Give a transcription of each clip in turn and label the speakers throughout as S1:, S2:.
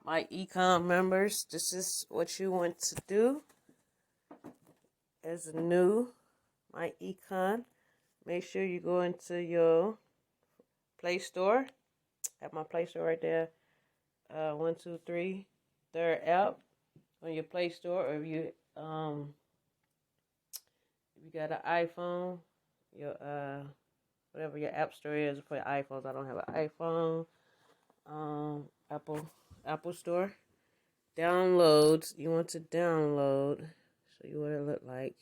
S1: MyEcon members, this is what you want to do as a new MyEcon. Make sure you go into your Play Store. I have my Play Store right there. 1, 2, 3, third app on your Play Store. Or if you got an iPhone, your whatever your app store is for your iPhones. I don't have an iPhone. Apple Store. Downloads. You want to download. Show you what it look like.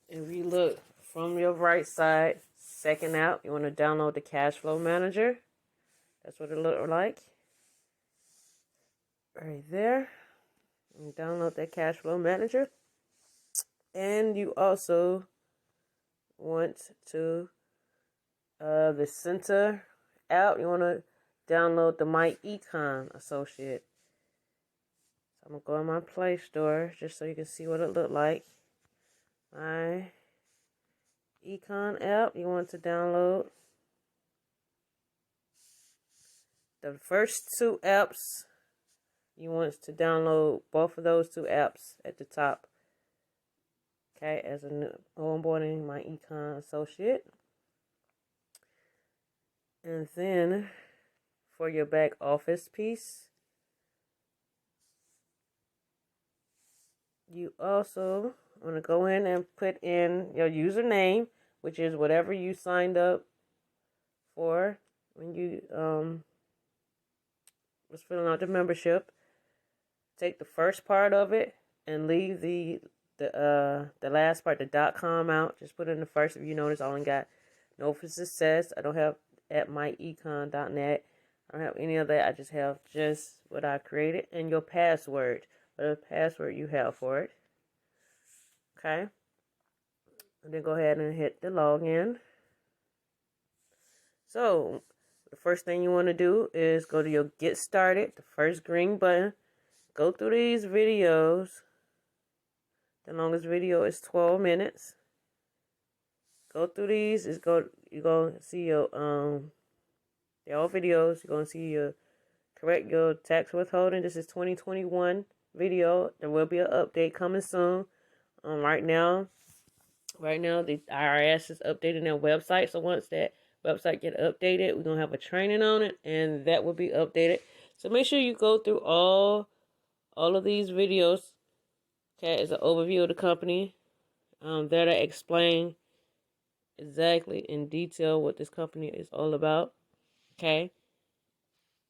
S1: If you look from your right side, second app, you want to download the Cash Flow Manager. That's what it look like. Right there. You download that Cash Flow Manager. And you also want to the center app. You want to download the MyEcon Associate. So I'm gonna go in my Play Store just so you can see what it looked like. MyEcon app. You want to download the first two apps. You want to download both of those two apps at the top. Okay, as a new onboarding MyEcon Associate. And then for your back office piece, you also want to go in and put in your username, which is whatever you signed up for when you was filling out the membership. Take the first part of it and leave the last part, the .com, out. Just put in the first. If you notice, I only got no for success. I don't have at myecon.net. I don't have any of that. I just have just what I created and your password, whatever password you have for it. Okay. And then go ahead and hit the login. So the first thing you want to do is go to your Get Started, the first green button. Go through these videos. The longest video is 12 minutes. Go through these. You're gonna see your they're all videos. You're gonna see correct your tax withholding. This is 2021 video. There will be an update coming soon. Right now the IRS is updating their website. So once that website get updated, we're gonna have a training on it, and that will be updated. So make sure you go through all of these videos. Okay, as an overview of the company. There to explain exactly in detail what this company is all about. Okay.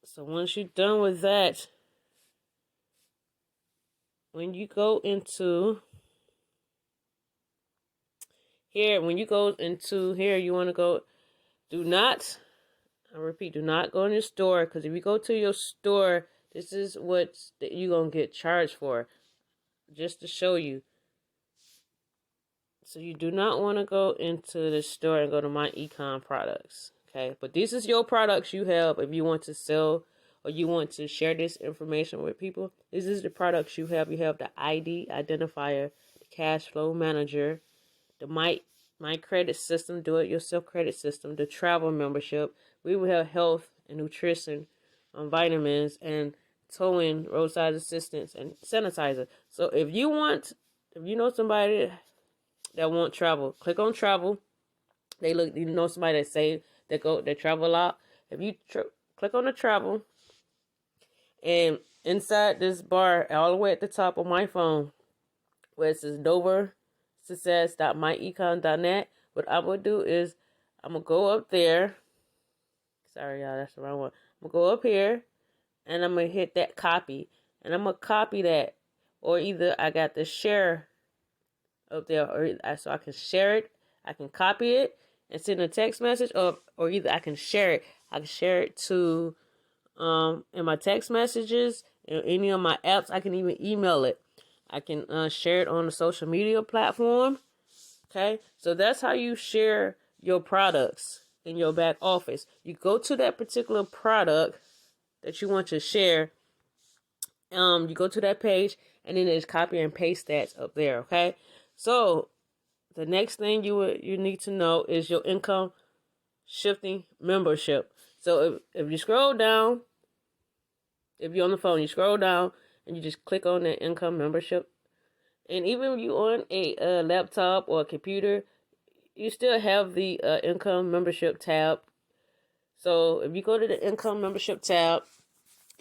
S1: So once you're done with that, when you go into here, you want to go, do not go in your store, because if you go to your store, this is what you're going to get charged for, just to show you. So you do not want to go into the store and go to MyEcon products. Okay, but this is your products you have if you want to sell or you want to share this information with people. This is the products you have. You have the ID identifier, the cash flow manager, the My Credit System, do-it-yourself credit system, the travel membership. We will have health and nutrition, vitamins, and towing, roadside assistance, and sanitizer. So if you know somebody that want travel, click on travel. You know somebody that travel a lot. If you click on the travel, and inside this bar, all the way at the top of my phone, where it says Dover success.myecon.net, what I'm gonna do is I'm gonna go up there. Sorry, y'all, that's the wrong one. I'm gonna go up here, and I'm gonna hit that copy, and I'm gonna copy that, or either I got the share up there, so I can share it. I can copy it and send a text message, or either I can share it. I can share it to in my text messages, in any of my apps. I can even email it. I can share it on a social media platform. Okay, so that's how you share your products in your back office. You go to that particular product that you want to share. You go to that page, and then just copy and paste that up there. Okay, so the next thing you need to know is your income shifting membership. So if you scroll down, if you're on the phone, you scroll down and you just click on that income membership. And even if you're on a laptop or a computer, you still have the income membership tab. So if you go to the income membership tab,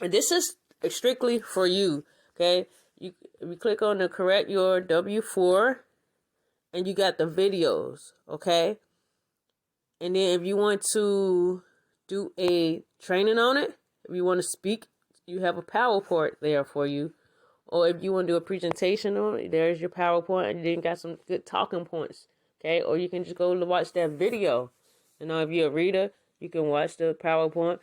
S1: and this is strictly for you, okay? If you click on the correct your W-4, and you got the videos, okay? And then if you want to do a training on it, if you want to speak, you have a PowerPoint there for you. Or if you want to do a presentation on it, there's your PowerPoint, and then you got some good talking points, okay? Or you can just go watch that video. You know, if you're a reader, you can watch the PowerPoint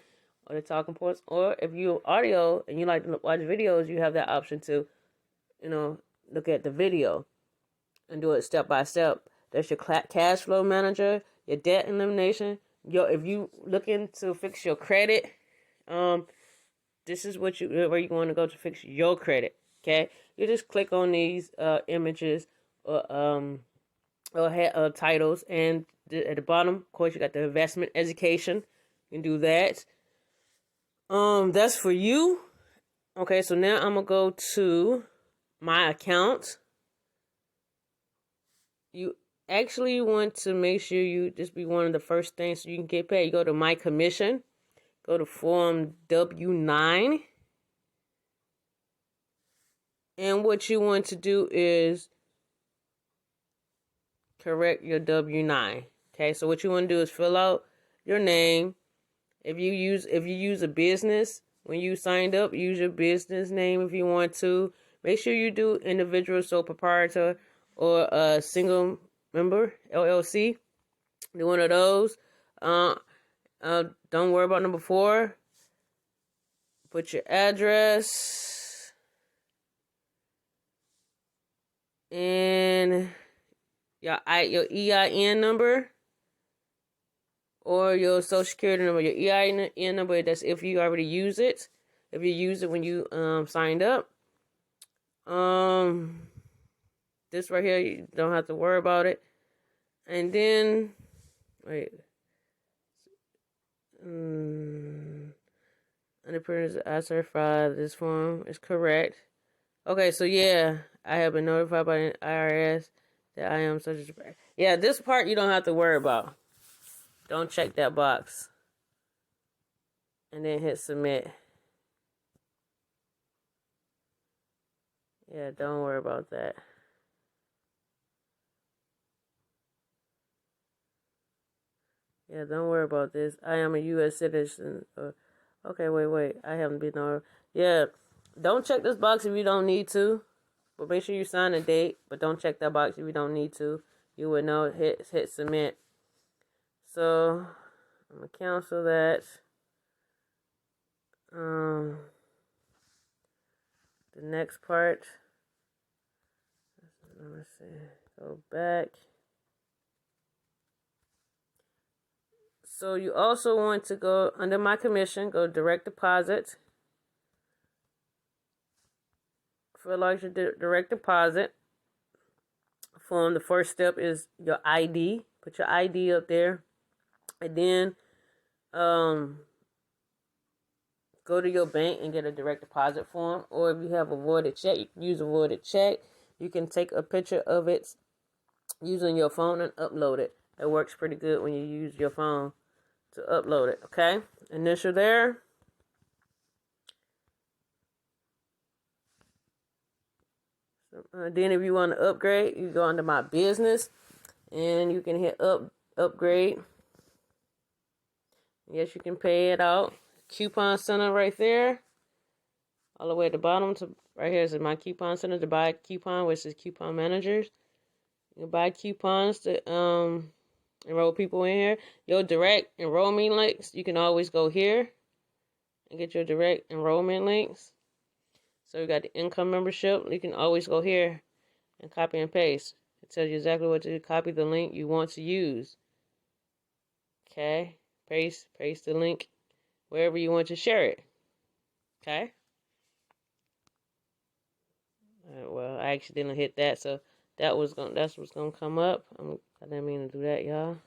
S1: or the talking points. Or if you're audio and you like to watch videos, you have that option to, you know, look at the video and do it step by step. That's your cash flow manager, your debt elimination. If you looking to fix your credit, this is where you want to go to fix your credit. Okay, you just click on these images or titles, and at the bottom, of course, you got the investment education. You can do that. That's for you. Okay, so now I'm gonna go to my account. You actually want to make sure you just be one of the first things so you can get paid. You go to My Commission, go to Form W-9. And what you want to do is correct your W-9. Okay, so what you want to do is fill out your name. If you use a business, when you signed up, use your business name if you want to. Make sure you do individual, sole proprietor, or a single member, LLC. Do one of those. Don't worry about number 4. Put your address and your EIN number or your social security number. Your EIN number, that's if you already use it. If you use it when you signed up. This right here, you don't have to worry about it. And then wait. Underprinters, I certify this form is correct. Okay, so yeah, I have been notified by the IRS that I am such a... Yeah, this part you don't have to worry about. Don't check that box. And then hit submit. Yeah, don't worry about that. Yeah, don't worry about this. I am a U.S. citizen. Okay, wait. I haven't been on... Yeah, don't check this box if you don't need to. But make sure you sign a date. But don't check that box if you don't need to. You would know. Hit submit. So, I'm going to cancel that. The next part. Let's see. Go back. So you also want to go under My Commission, go direct deposit. For large direct deposit form, the first step is your ID. Put your ID up there. And then go to your bank and get a direct deposit form. Or if you have a voided check, you can use a voided check. You can take a picture of it using your phone and upload it. It works pretty good when you use your phone to upload it, okay? Initial there. Then if you want to upgrade, you go under My Business and you can hit upgrade. Yes, you can pay it out. Coupon center right there. All the way at the bottom to right here is My Coupon Center to buy a coupon, which is coupon managers. You can buy coupons to enroll people in here. Your direct enrollment links, you can always go here and get your direct enrollment links. So you got the income membership. You can always go here and copy and paste. It tells you exactly what to copy the link you want to use. Okay, paste the link wherever you want to share it. Okay. Well, I accidentally hit that, so that's what's gonna come up. I didn't mean to do that, y'all.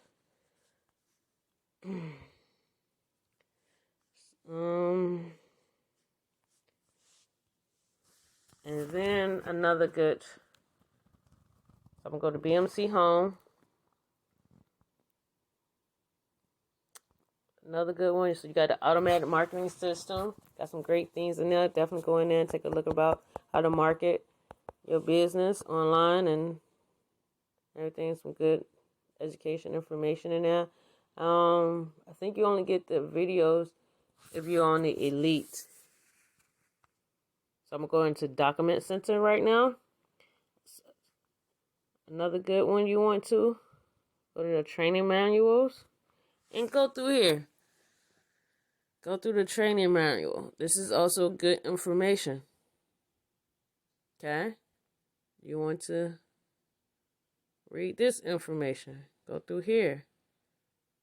S1: another good. So I'm going to go to BMC Home. Another good one. So you got the automatic marketing system. Got some great things in there. Definitely go in there and take a look about how to market your business online and everything. Some good education information in there. I think you only get the videos if you're on the Elite. So I'm going to go into Document Center right now. Another good one you want to go to the training manuals and go through here. Go through the training manual. This is also good information. Okay? You want to read this information. Go through here.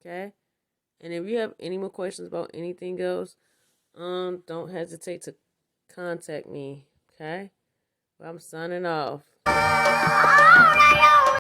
S1: Okay? And if you have any more questions about anything else, don't hesitate to contact me. Okay? Well, I'm signing off.